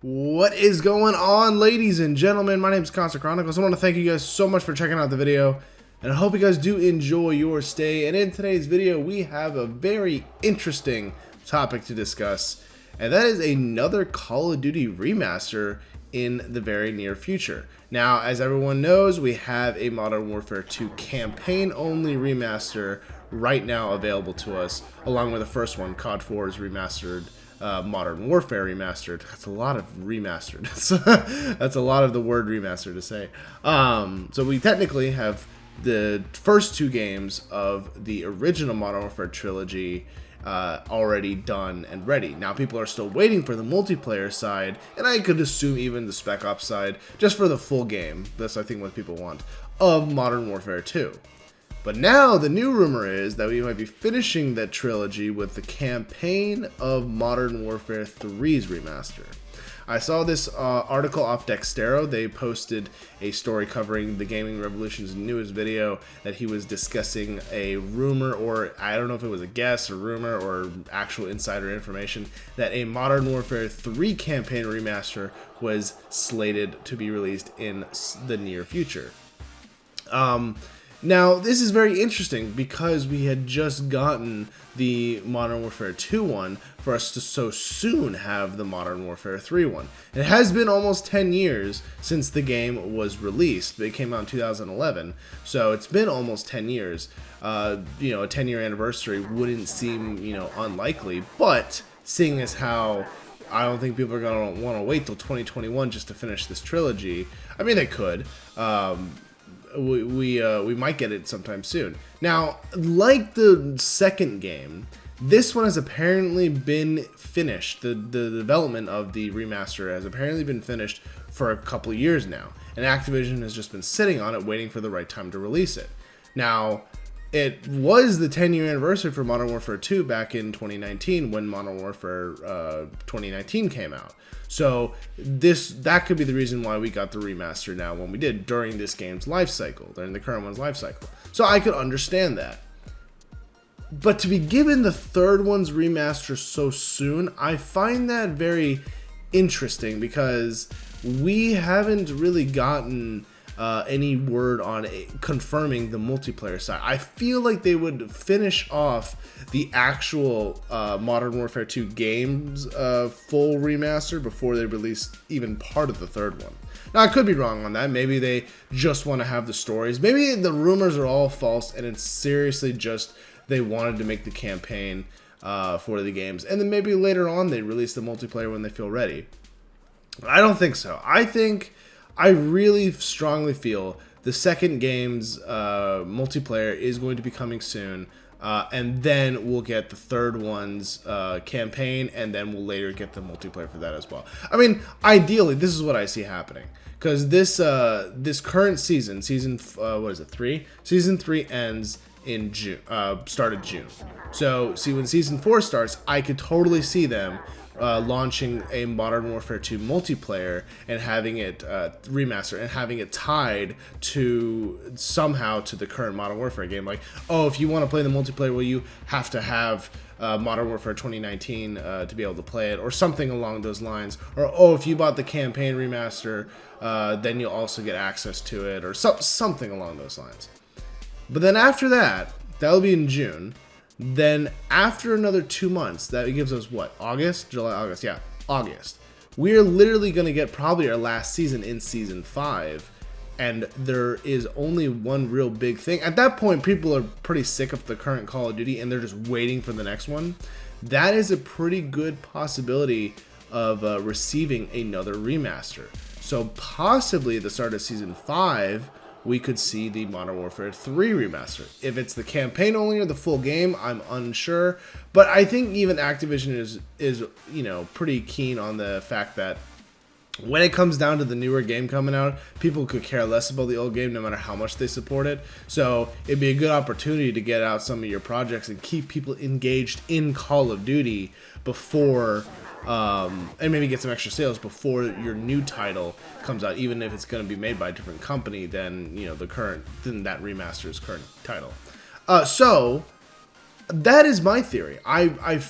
What is going on, ladies and gentlemen? My name is ConsoleChronicles. I want to thank you guys so much for checking out the video, and I hope you guys do enjoy your stay. And in today's video, we have a very interesting topic to discuss, and that is another Call of Duty remaster in the very near future. Now, as everyone knows, we have a Modern Warfare 2 campaign-only remaster right now available to us, along with the first one, COD 4's remastered. Modern Warfare Remastered. That's a lot of remastered. That's a lot of the word remaster to say. So we technically have the first two games of the original Modern Warfare trilogy already done and ready. Now people are still waiting for the multiplayer side, and I could assume even the Spec Ops side, just for the full game. That's, I think, what people want, of Modern Warfare 2. But now the new rumor is that we might be finishing that trilogy with the campaign of Modern Warfare 3's remaster. I saw this article off Dextero. They posted a story covering the Gaming Revolution's newest video that he was discussing a rumor, or I don't know if it was a guess or rumor or actual insider information, that a Modern Warfare 3 campaign remaster was slated to be released in the near future. Now, this is very interesting because we had just gotten the Modern Warfare 2 one for us to so soon have the Modern Warfare 3 one. It has been almost 10 years since the game was released. It came out in 2011, so it's been almost 10 years. A 10-year anniversary wouldn't seem, unlikely, but seeing as how I don't think people are going to want to wait till 2021 just to finish this trilogy. I mean, they could. We might get it sometime soon. Now, like the second game, this one has apparently been finished. The development of the remaster has apparently been finished for a couple of years now, and Activision has just been sitting on it, waiting for the right time to release it. Now, it was the 10-year anniversary for Modern Warfare 2 back in 2019 when Modern Warfare 2019 came out. So that could be the reason why we got the remaster now when we did, during this game's life cycle, during the current one's life cycle. So I could understand that. But to be given the third one's remaster so soon, I find that very interesting because we haven't really gotten any word on confirming the multiplayer side. I feel like they would finish off the actual Modern Warfare 2 game's full remaster before they release even part of the third one. Now, I could be wrong on that. Maybe they just want to have the stories. Maybe the rumors are all false and it's seriously just they wanted to make the campaign for the games. And then maybe later on they release the multiplayer when they feel ready. I don't think so. I really strongly feel the second game's multiplayer is going to be coming soon, and then we'll get the third one's campaign, and then we'll later get the multiplayer for that as well. I mean, ideally, this is what I see happening, because this current season, what is it, 3? Season 3 ends in June, start of June. So, see, when Season 4 starts, I could totally see them launching a Modern Warfare 2 multiplayer and having it remastered and having it tied to somehow to the current Modern Warfare game. Like, oh, if you want to play the multiplayer, well, you have to have Modern Warfare 2019 to be able to play it, or something along those lines. Or, oh, if you bought the campaign remaster, then you'll also get access to it, or something along those lines. But then after that, that'll be in June. Then after another 2 months, that gives us what? August? July, August, yeah, August. We're literally going to get probably our last season in Season 5, and there is only one real big thing. At that point, people are pretty sick of the current Call of Duty, and they're just waiting for the next one. That is a pretty good possibility of receiving another remaster. So possibly at the start of Season 5, we could see the Modern Warfare 3 remaster. If it's the campaign only or the full game, I'm unsure. But I think even Activision is pretty keen on the fact that when it comes down to the newer game coming out, people could care less about the old game no matter how much they support it. So it'd be a good opportunity to get out some of your projects and keep people engaged in Call of Duty before and maybe get some extra sales before your new title comes out, even if it's going to be made by a different company than than that remaster's current title. So that is my theory. I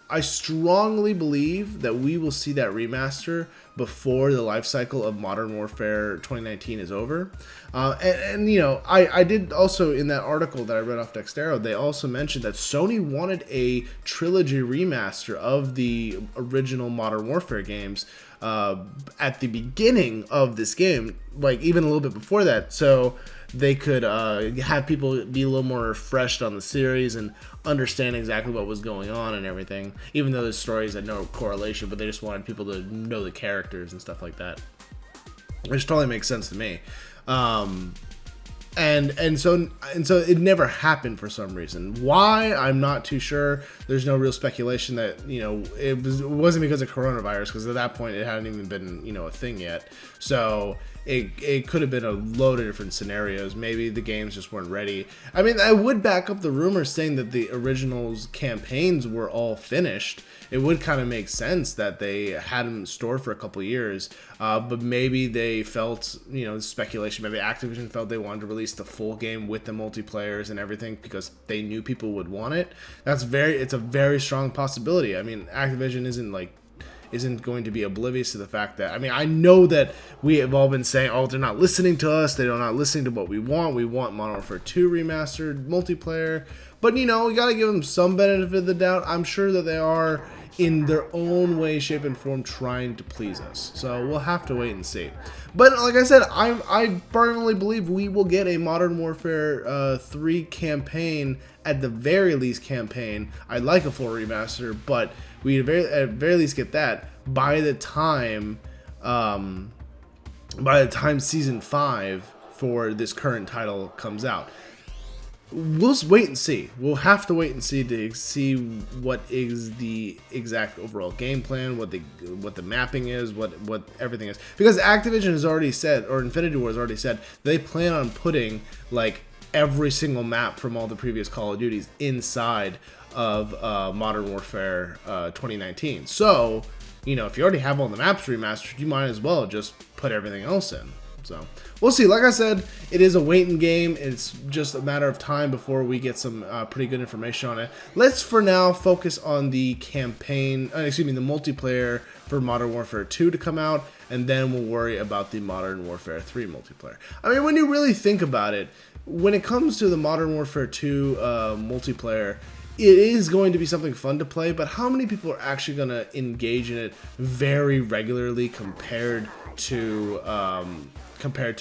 I strongly believe that we will see that remaster before the life cycle of Modern Warfare 2019 is over. And you know, I did also, in that article that I read off Dextero, they also mentioned that Sony wanted a trilogy remaster of the original Modern Warfare games at the beginning of this game, like even a little bit before that, so they could have people be a little more refreshed on the series and understand exactly what was going on and everything, even though the stories had no correlation, but they just wanted people to know the characters and stuff like that, which totally makes sense to me. And so it never happened for some reason. Why? I'm not too sure. There's no real speculation that, you know, it wasn't because of coronavirus, because at that point it hadn't even been, you know, a thing yet. So it could have been a load of different scenarios. Maybe the games just weren't ready. I mean, I would back up the rumors saying that the originals campaigns were all finished. It would kind of make sense that they had them stored for a couple years, but maybe they felt, you know, speculation, maybe Activision felt they wanted to release the full game with the multiplayers and everything because they knew people would want it. It's a very strong possibility. I mean, Activision isn't going to be oblivious to the fact that, I mean, I know that we have all been saying, oh, they're not listening to us, they're not listening to what we want Modern Warfare 2 remastered multiplayer, but, you know, we gotta give them some benefit of the doubt. I'm sure that they are, in their own way, shape, and form, trying to please us, so we'll have to wait and see. But like I said, I firmly believe we will get a Modern Warfare 3 campaign, at the very least campaign. I'd like a full remaster, but we at very least get that by the time season 5 for this current title comes out. We'll just wait and see. We'll have to wait and see to see what is the exact overall game plan, what the mapping is, what everything is. Because Activision has already said, or Infinity Ward has already said, they plan on putting like every single map from all the previous Call of Duties inside of Modern Warfare 2019. So, you know, if you already have all the maps remastered, you might as well just put everything else in. So we'll see. Like I said, it is a waiting game. It's just a matter of time before we get some pretty good information on it. Let's for now focus on the campaign, the multiplayer for Modern Warfare 2 to come out, and then we'll worry about the Modern Warfare 3 multiplayer. I mean, when you really think about it, when it comes to the Modern Warfare 2 multiplayer, it is going to be something fun to play, but how many people are actually going to engage in it very regularly compared to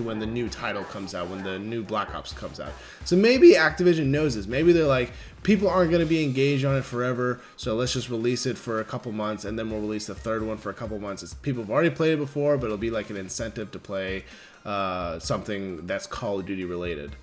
when the new title comes out, when the new Black Ops comes out? So maybe Activision knows this. Maybe they're like, people aren't going to be engaged on it forever, so let's just release it for a couple months, and then we'll release the third one for a couple months. People have already played it before, but it'll be like an incentive to play something that's Call of Duty related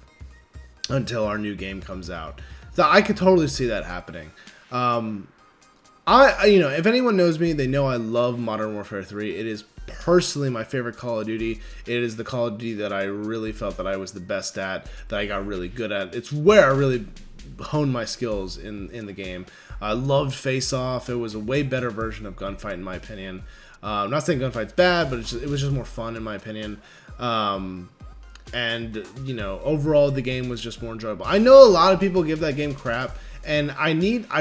until our new game comes out. So I could totally see that happening. If anyone knows me, they know I love Modern Warfare 3. It is personally my favorite Call of Duty. It is the Call of Duty that I really felt that I was the best at, that I got really good at. It's where I really honed my skills in the game. I loved Face Off. It was a way better version of Gunfight, in my opinion. I'm not saying Gunfight's bad, but it was just more fun, in my opinion. And, you know, overall the game was just more enjoyable. I know a lot of people give that game crap, and I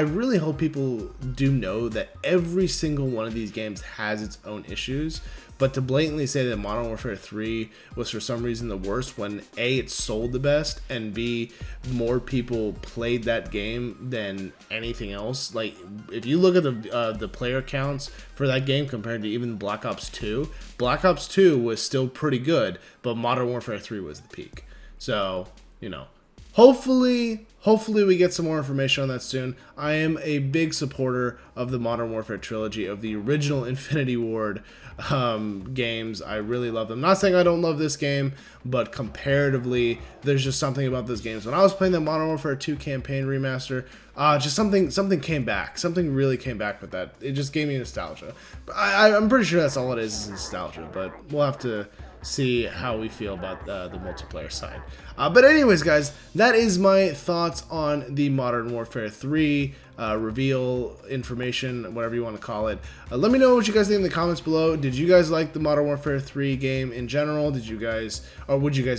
really hope people do know that every single one of these games has its own issues, but to blatantly say that Modern Warfare 3 was for some reason the worst, when A, it sold the best, and B, more people played that game than anything else. Like, if you look at the player counts for that game compared to even Black Ops 2, Black Ops 2 was still pretty good, but Modern Warfare 3 was the peak. So, you know, hopefully we get some more information on that soon. I am a big supporter of the Modern Warfare trilogy, of the original Infinity Ward games. I really love them. Not saying I don't love this game, but comparatively, there's just something about those games. When I was playing the Modern Warfare 2 campaign remaster, just something came back. Something really came back with that. It just gave me nostalgia. I'm pretty sure that's all it is nostalgia, but we'll have to see how we feel about the multiplayer side. But anyways, guys, that is my thoughts on the Modern Warfare 3 reveal information, whatever you want to call it. Let me know what you guys think in the comments below. Did you guys like the Modern Warfare 3 game in general? Would you guys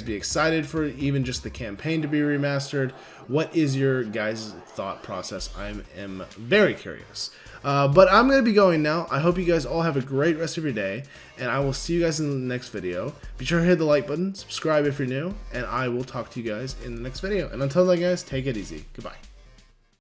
be excited for even just the campaign to be remastered? What is your guys' thought process? I am very curious. But I'm going to be going now. I hope you guys all have a great rest of your day, and I will see you guys in the next video. Be sure to hit the like button, subscribe if you're new, and I will talk to you guys in the next video. And until then, guys, take it easy. Goodbye.